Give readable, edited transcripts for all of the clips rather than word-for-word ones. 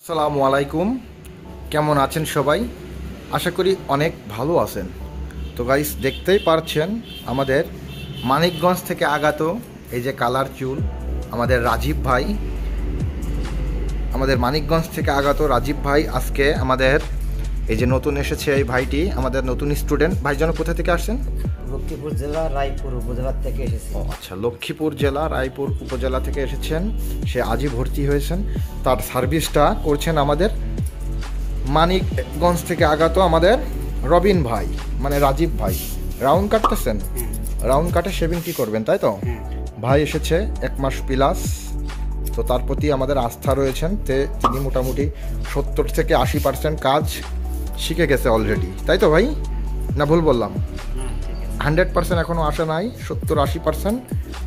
আসসালামু আলাইকুম, কেমন আছেন সবাই? আশা করি অনেক ভালো আছেন। তো গাইস, দেখতেই পারছেন আমাদের মানিকগঞ্জ থেকে আগত এই যে কালার চুল আমাদের রাজীব ভাই, আমাদের মানিকগঞ্জ থেকে আগত রাজীব ভাই আজকে আমাদের এই যে নতুন এসেছে এই ভাইটি আমাদের নতুন স্টুডেন্ট। ভাইজন কোথা থেকে আসছেন? লক্ষ্মীপুর জেলা রায়পুর উপজেলা থেকে এসেছি। ও আচ্ছা, লক্ষ্মীপুর জেলা রায়পুর উপজেলা থেকে এসেছেন। সে আজই ভর্তি হয়েছেন। তার সার্ভিসটা করছেন আমাদের মানিকগঞ্জ থেকে আগত আমাদের রবিন ভাই, মানে রাজীব ভাই। রাউন্ড কাটতেছেন, রাউন্ড কাটে শেভিং কি করবেন, তাই তো? ভাই এসেছে 1 মাস প্লাস, তো তার প্রতি আমাদের আস্থা রয়েছেন। তিনি মোটামুটি 70 থেকে 80% কাজ শিখে গেছে অলরেডি, তাই তো ভাই? না ভুল বললাম? 100% এখনও আসে নাই, 70-80%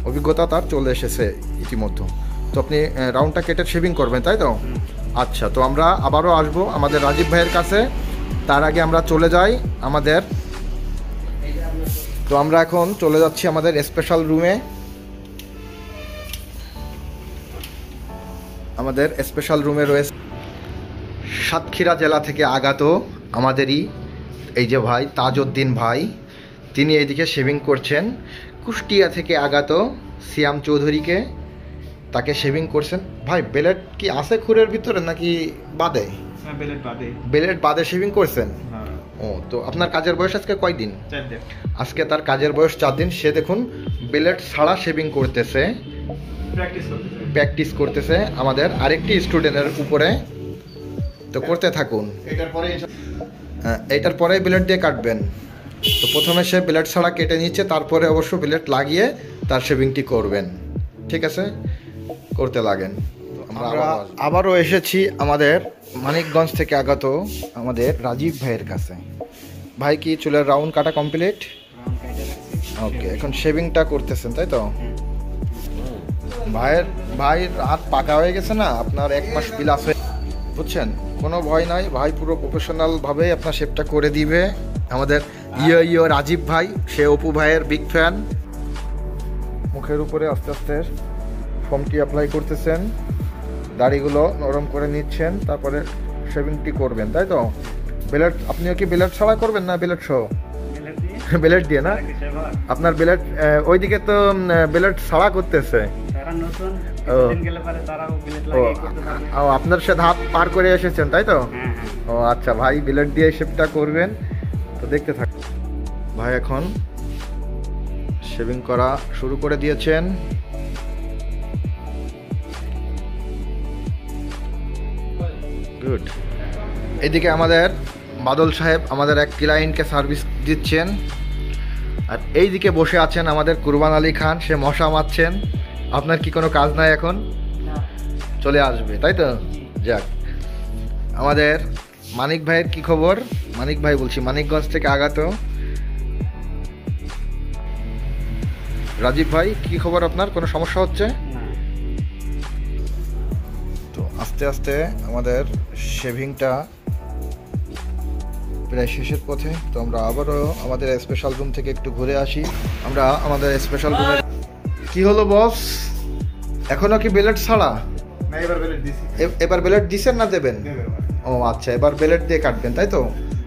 অভিজ্ঞতা তার চলে এসেছে ইতিমধ্যে। তো আপনি রাউন্ডটা কেটে শেভিং করবেন, তাই তো? আচ্ছা, তো আমরা আবারও আসবো আমাদের রাজীব ভাইয়ের কাছে। তার আগে আমরা চলে যাই আমাদের, তো আমরা এখন চলে যাচ্ছি আমাদের স্পেশাল রুমে। আমাদের স্পেশাল রুমে রয়েছে সাতক্ষীরা জেলা থেকে আগত আমাদেরই এই যে ভাই তাজউদ্দিন ভাই, তিনি এইদিকে শেভিং করছেন। কুষ্টিয়া থেকে আগত সিয়াম চৌধুরীকে, তাকে শেভিং করছেন। ভাই বেলেট কি আছে খুরের ভিতরে নাকি বাদে? বেলেট বাদে শেভিং করছেন? ও, তো আপনার কাজের বয়স আজকে কয়দিন? 4 দিন। আজকে তার কাজের বয়স 4 দিন। সে দেখুন বেলেট ছাড়া শেভিং করতেছে, প্র্যাকটিস করতেছে আমাদের আরেকটি স্টুডেন্টের উপরে। তো করতে থাকুন। এইটার পরে ব্লেড দিয়ে কাটবেন। তো প্রথমে সে ব্লেড ছাড়া কেটে নিচ্ছে, তারপরে অবশ্য ব্লেড লাগিয়ে তার শেভিংটি করবেন। ঠিক আছে, করতে লাগেন। আমরা আবারও এসেছি আমাদের মানিকগঞ্জ থেকে আগত আমাদের রাজীব ভাইয়ের কাছে। ভাই কি চুলের রাউন্ড কাটা কমপ্লিট? ওকে, এখন শেভিংটা করতেছেন, তাই তো? ভাইয়ের হাত পাকা হয়ে গেছে না, আপনার 1 মাস প্লাস হয়ে, বুঝছেন? কোনো ভয় নাই, ভাই পুরো প্রফেশনালভাবে আপনার শেপটা করে দিবে। আমাদের ইয়ো রাজীব ভাই, সে অপু ভাইয়ের বিগ ফ্যান। মুখের উপরে আস্তে আস্তে ফোমটি অ্যাপ্লাই করতেছেন, দাড়িগুলো নরম করে নিচ্ছেন, তারপরে শেভিংটি করবেন, তাই তো? বেলেট আপনিও কি বেলেট ছাড়া করবেন না বেলেট সহ? বেলেট দিয়ে না? আপনার বেলেট ওইদিকে তো বেলেট ছাড়া করতেছে। ও, আপনার সাথে হাত পার করে এসেছেন, তাই তো? ও আচ্ছা, ভাই বেলেট দিয়ে শেপটা করবেন, তো দেখতে থাকুন। ভাই এখন শেভিং করা শুরু করে দিয়েছেন। গুড। এদিকে আমাদের বাদল সাহেব আমাদের এক ক্লায়েন্টকে সার্ভিস দিচ্ছেন, আর এইদিকে বসে আছেন আমাদের কুরবান আলী খান, সে মশা মারছেন। আপনার কি কোনো কাজ নাই এখন? চলে আসবে, তাই তো? যাক, আমাদের মানিক ভাইয়ের কি খবর? মানিক ভাই বলছি, মানিকগঞ্জ থেকে আগত রাজীব ভাই, কি খবর আপনার? কোনো সমস্যা হচ্ছে? তো আস্তে আস্তে আমাদের শেভিংটা প্রায় শেষের পথে। তো আমরা আবারও আমাদের স্পেশাল রুম থেকে একটু ঘুরে আসি। আমরা আমাদের স্পেশাল রুমে, কি হলো বস, এখনো কি বেলেট ছাড়া? এবার বেলেট দিছেন না দেবেন? ও আচ্ছা, এবার বেলেট দিয়ে কাটবেন, তাই তো?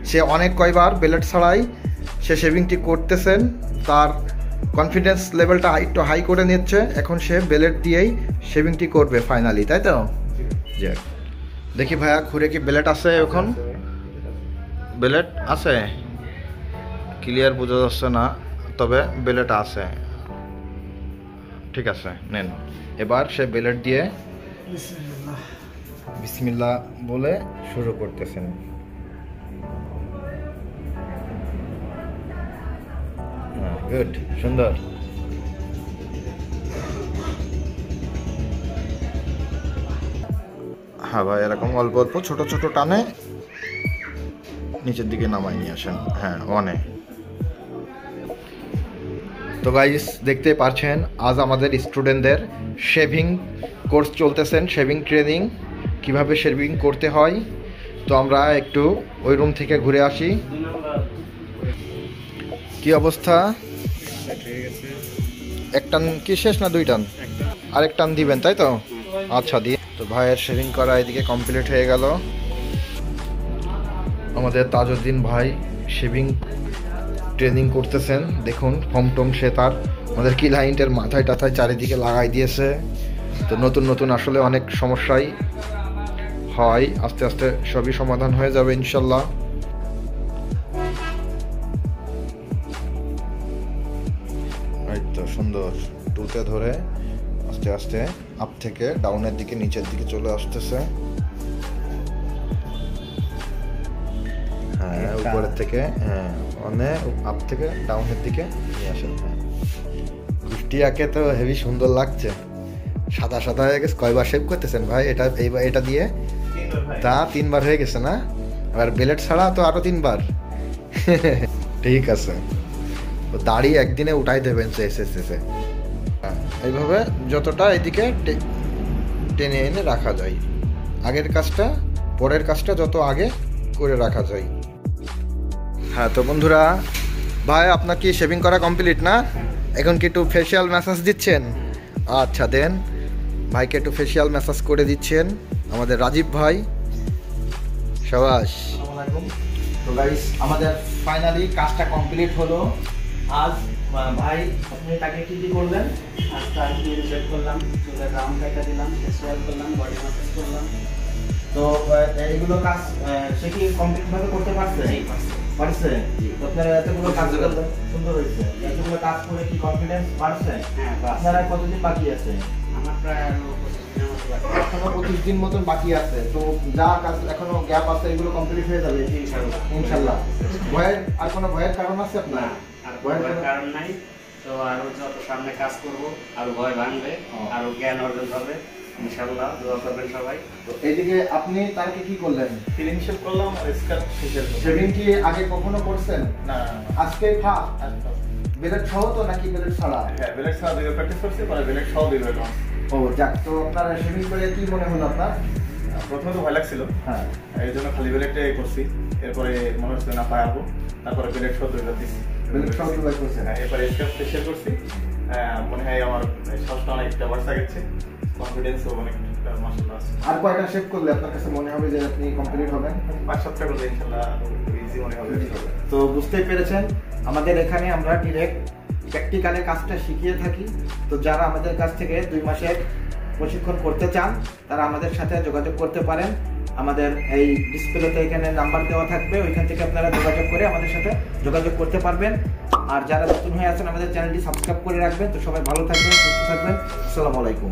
সে অনেক কয়বার বেলেট ছাড়াই সে শেভিংটি করতেছেন, তার কনফিডেন্স লেভেলটা একটু হাই করে নিচ্ছে। এখন সে বেলেট দিয়েই শেভিংটি করবে ফাইনালি, তাই তো? যাক, দেখি ভাইয়া ঘুরে কি বেলেট আছে? এখন বেলেট আছে, ক্লিয়ার বোঝা যাচ্ছে না, তবে বেলেট আছে। ঠিক আছে, নেন। এবার সে বেলেট দিয়ে বিসমিল্লাহ বলে শুরু করতেছেন। গুড, সুন্দর। হ্যাঁ ভাই, এরকম অল্প অল্প ছোট ছোট টানে নিচের দিকে নামাই নিয়ে আসেন। হ্যাঁ, অনে। তো গাইস, দেখতে পারছেন আজ আমাদের স্টুডেন্টদের শেভিং কোর্স চলতেছেন, শেভিং ট্রেনিং, কিভাবে শেভিং করতে হয়। তো আমরা একটু ওই রুম থেকে ঘুরে আসি। কি অবস্থা? 1 টান কি শেষ না 2 টান? আরেক টান দিবেন, তাই তো? আচ্ছা, দিয়ে। তো ভাইয়ের শেভিং করা এদিকে কমপ্লিট হয়ে গেল। আমাদের তাজউদ্দিন ভাই শেভিং ট্রেনিং করতেছেন, দেখুন ফর্ম টম সে তার আমাদের ক্লায়েন্টের মাথায় টাথায় চারিদিকে লাগাই দিয়েছে। তো নতুন নতুন আসলে অনেক সমস্যাই হয়, আস্তে আস্তে সবই সমাধান হয়ে যাবে ইনশাল্লাহ। এই তো সুন্দর টুতে ধরে আস্তে আস্তে আপ থেকে ডাউনের দিকে নিচের দিকে চলে আসতেছে। হ্যাঁ উপরের থেকে, হ্যাঁ মানে আপ থেকে ডাউনের দিকে নিয়ে আসেন। হ্যাঁ কুষ্টিয়াকে তো হেভি সুন্দর লাগছে, সাদা সাদা হয়ে গেছে। কয়বার শেভ করতেছেন ভাই এটা? এইবার এটা দিয়ে তা 3 বার হয়ে গেছে না? আর বেলেট ছাড়া তো আরো 3 বার। ঠিক আছে, দাড়ি একদিনে উঠাই দেবেন শেষে। এইভাবে যতটা এদিকে টেনে এনে রাখা যায়, আগের কাজটা পরের কাজটা যত আগে করে রাখা যায়। হ্যাঁ তো বন্ধুরা, ভাই আপনার কি শেভিং করা কমপ্লিট না? এখন কি একটু ফেসিয়াল ম্যাসাজ দিচ্ছেন? আচ্ছা দেন, ভাইকে একটু ফেসিয়াল ম্যাসাজ করে দিচ্ছেন আমাদের রাজীব ভাই। সাবাস। তো গাইস আমাদের ফাইনালি কাজটা কমপ্লিট হলো। আজ ভাই আপনি তাকে কি কি করলেন? আজকে আমি রিসেট করলাম, চুলের রাউন্ড কাটা দিলাম, ফেসিয়াল করলাম, বডি ম্যাসাজ করলাম। তো এইগুলো কাজ সে কি কমপ্লিট ভাবে করতে পারছে? পারছে। তো আপনারা এতগুলো কাজ করলেন, সুন্দর হয়েছে। এতগুলো কাজ করে কি কনফিডেন্স বাড়ছে? হ্যাঁ। আপনারা কতদিন বাকি আছে? আমার প্রায় 25 দিন মতন বাকি আছে। তো যা কাজ এখনো গ্যাপ আছে এগুলো কমপ্লিট হয়ে যাবে ইনশাআল্লাহ। ভয়ের আর কোনো ভয়ের কারণ আছে আপনার? আর ভয়ের কারণ নাই। তো আরো যত সামনে কাজ করব আরো ভয় ভাঙবে, আরো জ্ঞান অর্জন হবে ইনশাআল্লাহ। দোয়া করবেন সবাই। তো এইদিকে আপনি তারকে কি করলেন? ফিলিং শেভ করলাম আর স্কার্ফ ফেশিয়াল করলাম। শেভিং কি আগে কখনো করছেন? না আজকে ফার্স্ট। বেলেট সহ তো নাকি বেলেট ছাড়া? হ্যাঁ বেলেট ছাড়া দুইবার প্র্যাকটিস করছি, পরে বেলেট সহ দুইবার করছি। ও যাক, তো আপনার শেভিং করে কি মনে হলো আপনার? প্রথমে তো ভয় লাগছিল, হ্যাঁ এই জন্য খালি বেলেটে করছি। এরপরে মনে হচ্ছে না পারবো, তারপরে বেলেট সহ দুইবার দিচ্ছি। বেলেট সহ দুইবার করছেন? হ্যাঁ এরপরে স্কার্ফ ফেশিয়াল করছি। মনে হয় আমার শ্বাসটা অনেকটা বাড়তে গেছে, কনফিডেন্সও অনেকটা মাশাআল্লাহ আছে। আর কয়টা শেভ করলে আপনার কাছে মনে হবে যে আপনি কমপ্লিট হবেন? 5-7টা করলে ইনশাআল্লাহ ইজি মনে হবে। তো বুঝতেই পেরেছেন, আমাদের এখানে আমরা ডিরেক্ট প্র্যাকটিক্যালে কাজটা শিখিয়ে থাকি। তো যারা আমাদের কাছ থেকে 2 মাসের প্রশিক্ষণ করতে চান তারা আমাদের সাথে যোগাযোগ করতে পারেন। আমাদের এই ডিসপ্লেতে এখানে নাম্বার দেওয়া থাকবে, ওইখান থেকে আপনারা যোগাযোগ করে আমাদের সাথে যোগাযোগ করতে পারবেন। আর যারা নতুন হয়ে আছেন আমাদের চ্যানেলটি সাবস্ক্রাইব করে রাখবেন। তো সবাই ভালো থাকবেন, সুস্থ থাকবেন। আসসালামু আলাইকুম।